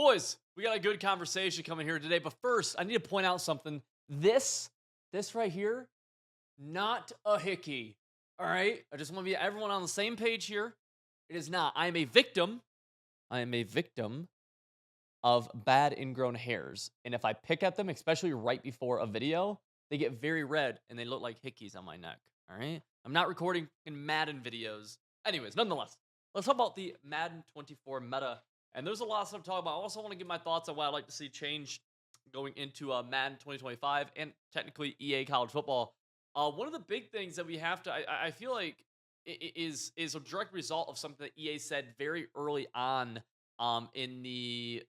Boys, we got a good conversation coming here today. But first, I need to point out something. This right here, not a hickey. All right. I just want to be everyone on the same page here. It is not. I am a victim. I am a victim of bad ingrown hairs. And if I pick at them, especially right before a video, they get very red and they look like hickeys on my neck. All right. I'm not recording in Madden videos. Anyways, nonetheless, let's talk about the Madden 24 meta. And there's a lot of stuff to talk about. I also want to give my thoughts on what I'd like to see change going into Madden 2025 and technically EA college football. One of the big things that we have to, I feel like, is a direct result of something that EA said very early on in the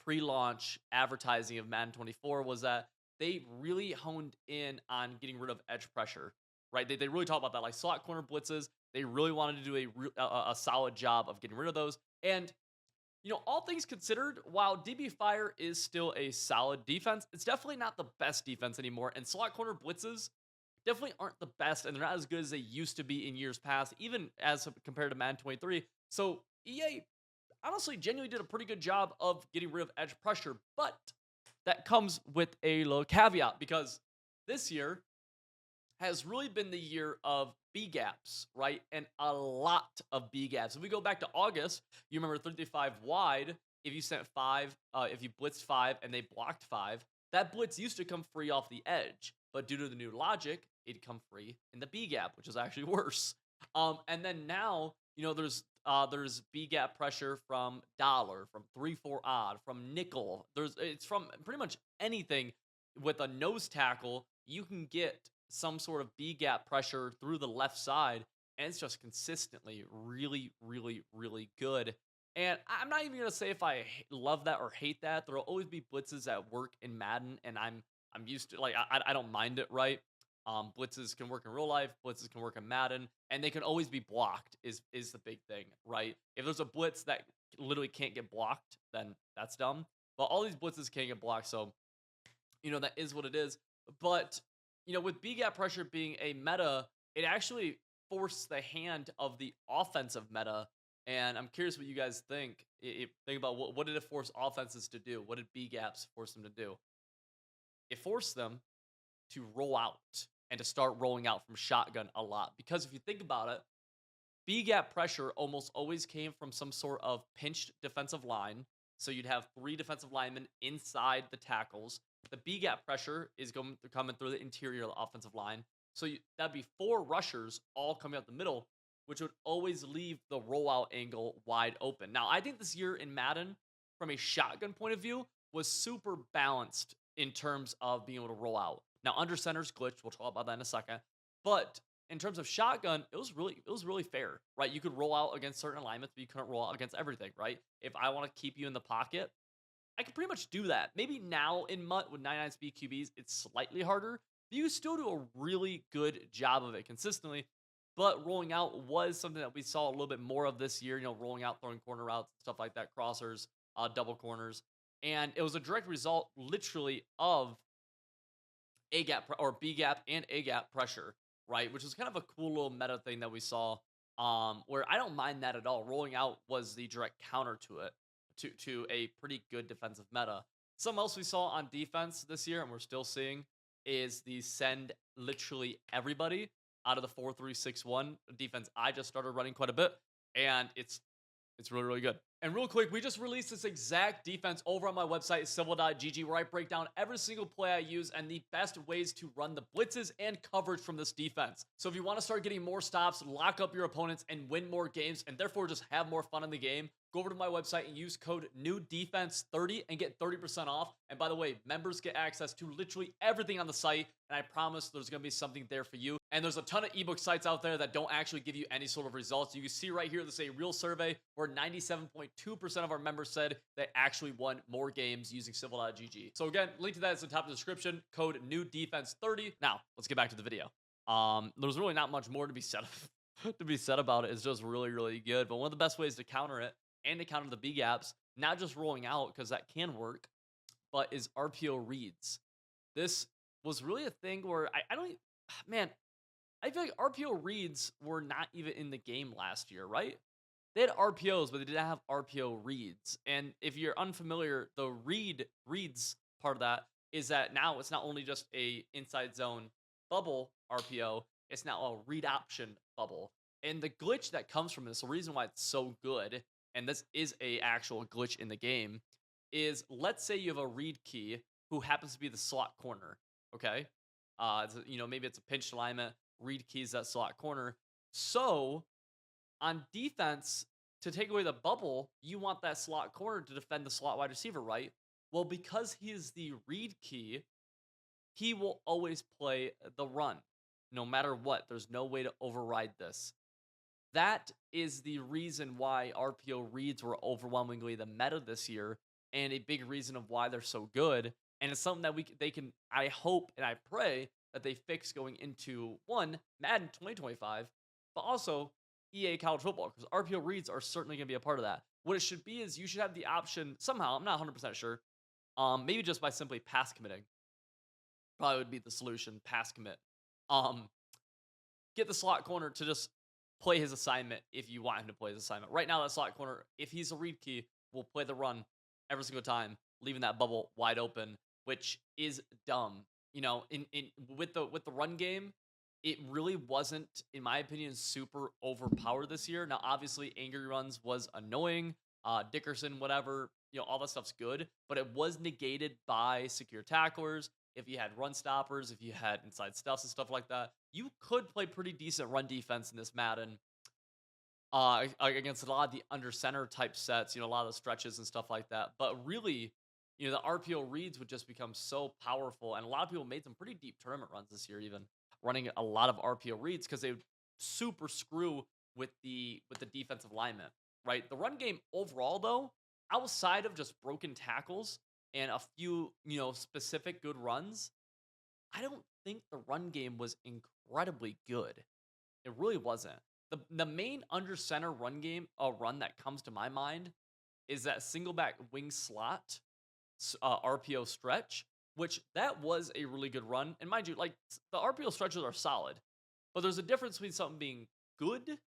pre-launch advertising of Madden 24 was that they really honed in on getting rid of edge pressure, right? They really talk about that, like slot corner blitzes. They really wanted to do a solid job of getting rid of those. And all things considered, while DB Fire is still a solid defense, it's definitely not the best defense anymore. And slot corner blitzes definitely aren't the best, and they're not as good as they used to be in years past, even as compared to Madden 23. So EA honestly genuinely did a pretty good job of getting rid of edge pressure, but that comes with a little caveat because this year has really been the year of B gaps, right? And a lot of B gaps. If we go back to August, you remember 35 wide. If you sent five, if you blitzed five and they blocked five, that blitz used to come free off the edge. But due to the new logic, it'd come free in the B gap, which is actually worse. And then now, there's B gap pressure from dollar, from 3-4 odd, from nickel. It's from pretty much anything with a nose tackle. You can get some sort of B gap pressure through the left side, and it's just consistently really, really, really good. And I'm not even gonna say if I love that or hate that. There'll always be blitzes that work in Madden, and I'm used to like I don't mind it, right? Blitzes can work in real life, blitzes can work in Madden, and they can always be blocked. Is the big thing, right? If there's a blitz that literally can't get blocked, then that's dumb. But all these blitzes can't get blocked, so that is what it is. But with B gap pressure being a meta, it actually forced the hand of the offensive meta. And I'm curious what you guys think. Think about what did it force offenses to do? What did B gaps force them to do? It forced them to roll out and to start rolling out from shotgun a lot. Because if you think about it, B gap pressure almost always came from some sort of pinched defensive line. So you'd have three defensive linemen inside the tackles. The B gap pressure is coming through the interior of the offensive line. So that'd be four rushers all coming out the middle, which would always leave the rollout angle wide open. Now, I think this year in Madden, from a shotgun point of view, was super balanced in terms of being able to roll out. Now, under center's glitch. We'll talk about that in a second. But in terms of shotgun, it was really fair, right? You could roll out against certain alignments, but you couldn't roll out against everything, right? If I want to keep you in the pocket, I can pretty much do that. Maybe now in MUT with 99 speed QBs, it's slightly harder, but you still do a really good job of it consistently. But rolling out was something that we saw a little bit more of this year, rolling out, throwing corner routes, stuff like that, crossers, double corners. And it was a direct result, literally, of A gap or B gap and A gap pressure, right? Which is kind of a cool little meta thing that we saw. Where I don't mind that at all. Rolling out was the direct counter to it, to a pretty good defensive meta. Something else we saw on defense this year, and we're still seeing, is the send literally everybody out of the 4-3-6-1 defense. I just started running quite a bit, and it's really, really good. And real quick, we just released this exact defense over on my website, civil.gg, where I break down every single play I use and the best ways to run the blitzes and coverage from this defense. So if you want to start getting more stops, lock up your opponents, and win more games, and therefore just have more fun in the game, go over to my website and use code NEWDEFENSE30 and get 30% off. And by the way, members get access to literally everything on the site, and I promise there's going to be something there for you. And there's a ton of ebook sites out there that don't actually give you any sort of results. You can see right here, this is a real survey where 97.2% of our members said they actually won more games using civil.gg. So again, link to that is in the top of the description, code NEWDEFENSE30. Now, let's get back to the video. There's really not much more to be said about it. It's just really, really good. But one of the best ways to counter it and to counter the B gaps, not just rolling out, because that can work, but is RPO reads. This was really a thing where I don't, man, I feel like RPO reads were not even in the game last year, right? They had RPOs, but they didn't have RPO reads. And if you're unfamiliar, the reads part of that is that now it's not only just a inside zone bubble RPO, it's now a read option bubble. And the glitch that comes from this, the reason why it's so good, and this is a actual glitch in the game, is let's say you have a read key who happens to be the slot corner. Okay, maybe it's a pinch alignment. Read keys that slot corner. So on defense, to take away the bubble, you want that slot corner to defend the slot wide receiver, right? Well, because he is the read key, he will always play the run no matter what. There's no way to override this. That is the reason why RPO reads were overwhelmingly the meta this year, and a big reason of why they're so good. And it's something that they can. I hope and I pray that they fix going into one Madden 2025, but also EA College Football, because RPO reads are certainly going to be a part of that. What it should be is you should have the option somehow. I'm not 100% sure. Maybe just by simply pass committing probably would be the solution. Pass commit. Um, get the slot corner to just play his assignment if you want him to play his assignment. Right now, that slot corner, if he's a read key, will play the run every single time, leaving that bubble wide open, which is dumb. In with the run game, it really wasn't, in my opinion, super overpowered this year. Now, obviously, Angry Runs was annoying. Dickerson, whatever, all that stuff's good, but it was negated by secure tacklers. If you had run stoppers, if you had inside stuffs and stuff like that, you could play pretty decent run defense in this Madden against a lot of the under center type sets, a lot of the stretches and stuff like that. But really, the RPO reads would just become so powerful. And a lot of people made some pretty deep tournament runs this year, even running a lot of RPO reads because they would super screw with the defensive lineman, right? The run game overall, though, outside of just broken tackles and a few, specific good runs, I don't think the run game was incredibly good. It really wasn't. The main under center run that comes to my mind is that single back wing slot RPO stretch, which that was a really good run. And mind you, like the RPO stretches are solid, but there's a difference between something being good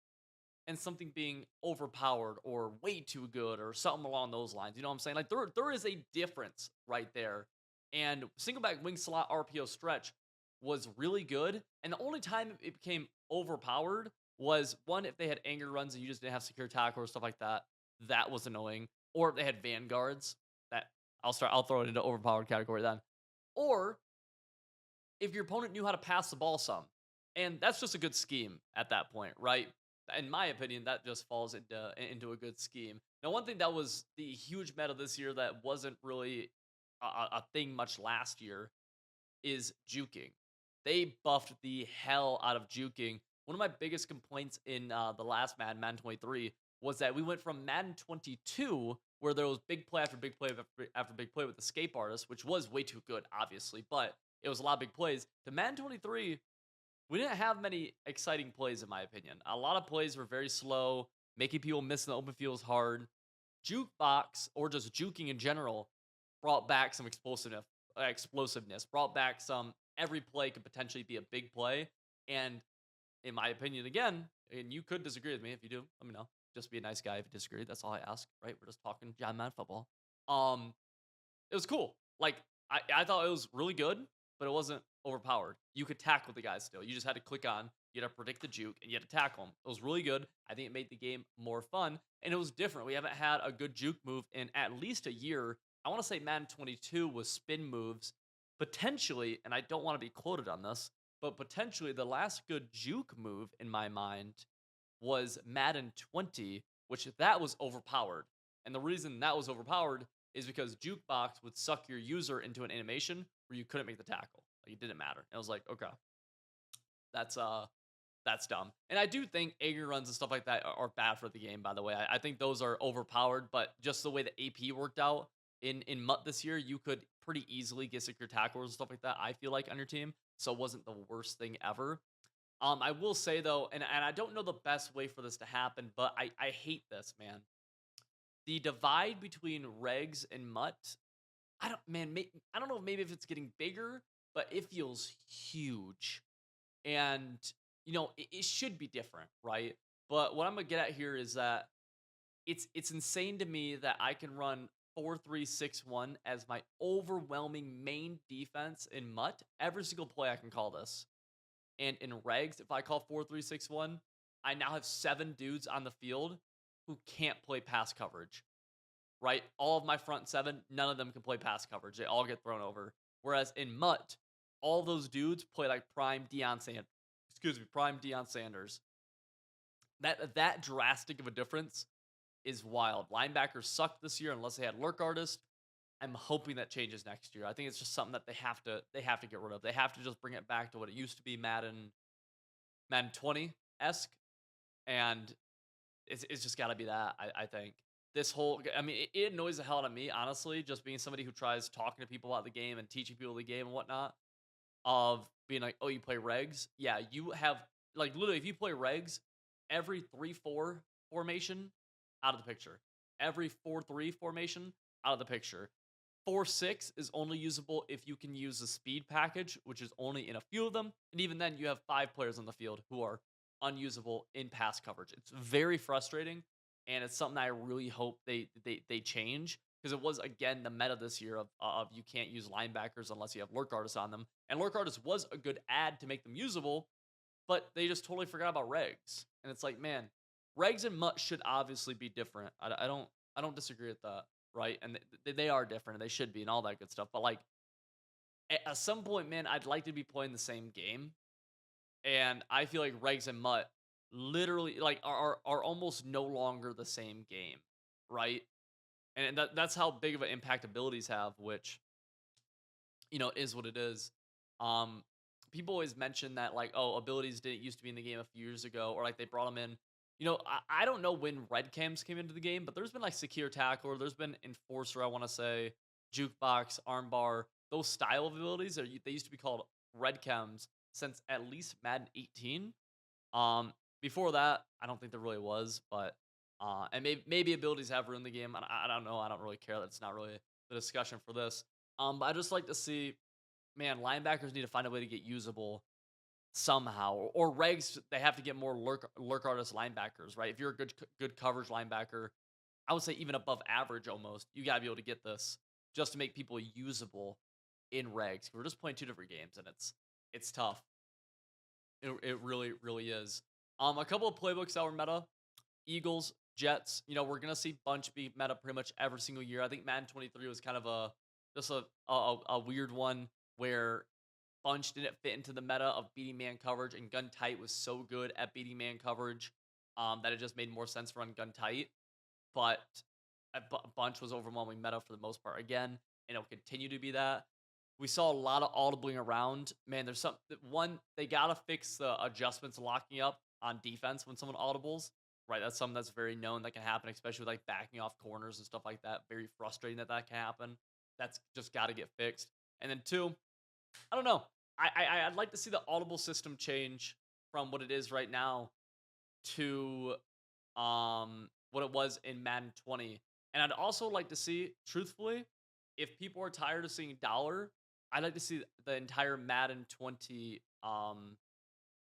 and something being overpowered or way too good or something along those lines. You know what I'm saying? Like there is a difference right there. And single back wing slot RPO stretch was really good. And the only time it became overpowered was one if they had anger runs and you just didn't have secure tackle or stuff like that. That was annoying. Or if they had vanguards. That I'll throw it into overpowered category then. Or if your opponent knew how to pass the ball some. And that's just a good scheme at that point, right? In my opinion, that just falls into a good scheme. Now, one thing that was the huge meta this year that wasn't really a thing much last year is juking. They buffed the hell out of juking. One of my biggest complaints in the last Madden 23, was that we went from Madden 22, where there was big play after big play after big play with the escape artist, which was way too good, obviously, but it was a lot of big plays, to Madden 23, we didn't have many exciting plays, in my opinion. A lot of plays were very slow, making people miss in the open fields hard. Jukebox, or just juking in general, brought back some explosiveness, brought back some every play could potentially be a big play. And in my opinion, again, and you could disagree with me if you do, let me know. Just be a nice guy if you disagree. That's all I ask, right? We're just talking John Madden football. It was cool. Like I thought it was really good, but it wasn't overpowered. You could tackle the guys still. You just had to click on, you had to predict the juke, and you had to tackle them. It was really good. I think it made the game more fun, and it was different. We haven't had a good juke move in at least a year. I want to say Madden 22 was spin moves, potentially, and I don't want to be quoted on this, but potentially the last good juke move in my mind was Madden 20, which that was overpowered. And the reason that was overpowered is because Jukebox would suck your user into an animation where you couldn't make the tackle. Like it didn't matter. And I was like, okay, that's dumb. And I do think Ager runs and stuff like that are bad for the game, by the way. I think those are overpowered, but just the way the AP worked out in MUT this year, you could pretty easily get secure tackles and stuff like that, I feel like, on your team. So it wasn't the worst thing ever. I will say though, and I don't know the best way for this to happen, but I hate this, man. The divide between regs and MUT, I don't know maybe if it's getting bigger, but it feels huge. And it should be different, right? But what I'm gonna get at here is that it's insane to me that I can run 4-3-6-1 as my overwhelming main defense in MUT. Every single play I can call this. And in regs, if I call 4-3-6-1, I now have 7 dudes on the field who can't play pass coverage. Right? All of my front 7, none of them can play pass coverage. They all get thrown over. Whereas in MUT, all those dudes play like prime Deion Sanders. That drastic of a difference is wild. Linebackers sucked this year unless they had lurk artist. I'm hoping that changes next year. I think it's just something that they have to get rid of. They have to just bring it back to what it used to be, Madden 20 esque, and it's just got to be that. I think this whole. I mean, it annoys the hell out of me, honestly. Just being somebody who tries talking to people about the game and teaching people the game and whatnot. Of being like, oh, you play regs? Yeah, you have like literally if you play regs, every 3-4 formation out of the picture. Every 4-3 formation out of the picture. 4-6 is only usable if you can use the speed package, which is only in a few of them. And even then, you have 5 players on the field who are unusable in pass coverage. It's very frustrating, and it's something I really hope they change because it was again the meta this year of you can't use linebackers unless you have lurk artists on them. And lurk artists was a good add to make them usable, but they just totally forgot about regs. And it's like, man, regs and MUT should obviously be different. I don't disagree with that, right? And they are different, and they should be, and all that good stuff. But like at some point, man, I'd like to be playing the same game, and I feel like regs and MUT literally like are almost no longer the same game, right? And that's how big of an impact abilities have, which is what it is. Um, People always mention that like, oh, abilities didn't used to be in the game a few years ago, or like they brought them in. I don't know when red cams came into the game, but there's been like secure tackler, there's been enforcer, I want to say, jukebox, armbar, those style of abilities. They used to be called red cams since at least Madden 18. Um, Before that, I don't think there really was, but and maybe abilities have ruined the game. I don't know. I don't really care. That's not really the discussion for this. But I just like to see, man, linebackers need to find a way to get usable somehow, or regs. They have to get more lurk artist linebackers, right? If you're a good coverage linebacker, I would say even above average almost. You gotta be able to get this just to make people usable in regs. We're just playing 2 different games, and it's tough. It really is. A couple of playbooks that were meta: Eagles, Jets. We're gonna see bunch be meta pretty much every single year. I think Madden 23 was kind of a weird one where bunch didn't fit into the meta of beating man coverage, and gun tight was so good at beating man coverage that it just made more sense to run gun tight. But bunch was overwhelming meta for the most part again, and it'll continue to be that. We saw a lot of audibling around. Man, there's one they gotta fix the adjustments locking up on defense when someone audibles. Right, that's something that's very known that can happen, especially with like backing off corners and stuff like that. Very frustrating that can happen. That's just got to get fixed. And then 2, I don't know. I'd like to see the audible system change from what it is right now to what it was in Madden 20. And I'd also like to see, truthfully, if people are tired of seeing dollar, I'd like to see the entire Madden 20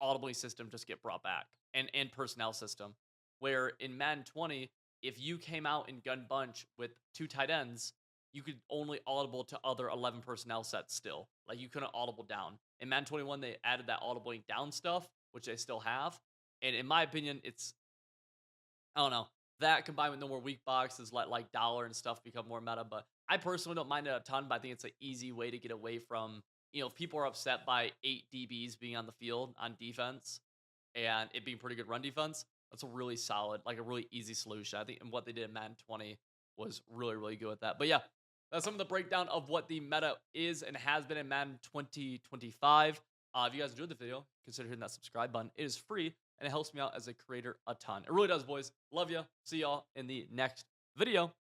audibly system just get brought back, and personnel system, where in Madden 20, if you came out in gun bunch with 2 tight ends, you could only audible to other 11 personnel sets still. Like you couldn't audible down. In Madden 21, they added that audibling down stuff, which they still have. And in my opinion, it's, I don't know, that combined with no more weak boxes, let like dollar and stuff become more meta. But I personally don't mind it a ton, but I think it's an easy way to get away from, if people are upset by 8 DBs being on the field on defense and it being pretty good run defense, that's a really solid, like a really easy solution. I think, and what they did in Madden 20 was really good with that. But yeah, that's some of the breakdown of what the meta is and has been in Madden 2025. If you guys enjoyed the video, consider hitting that subscribe button. It is free, and it helps me out as a creator a ton. It really does, boys. Love you. See y'all in the next video.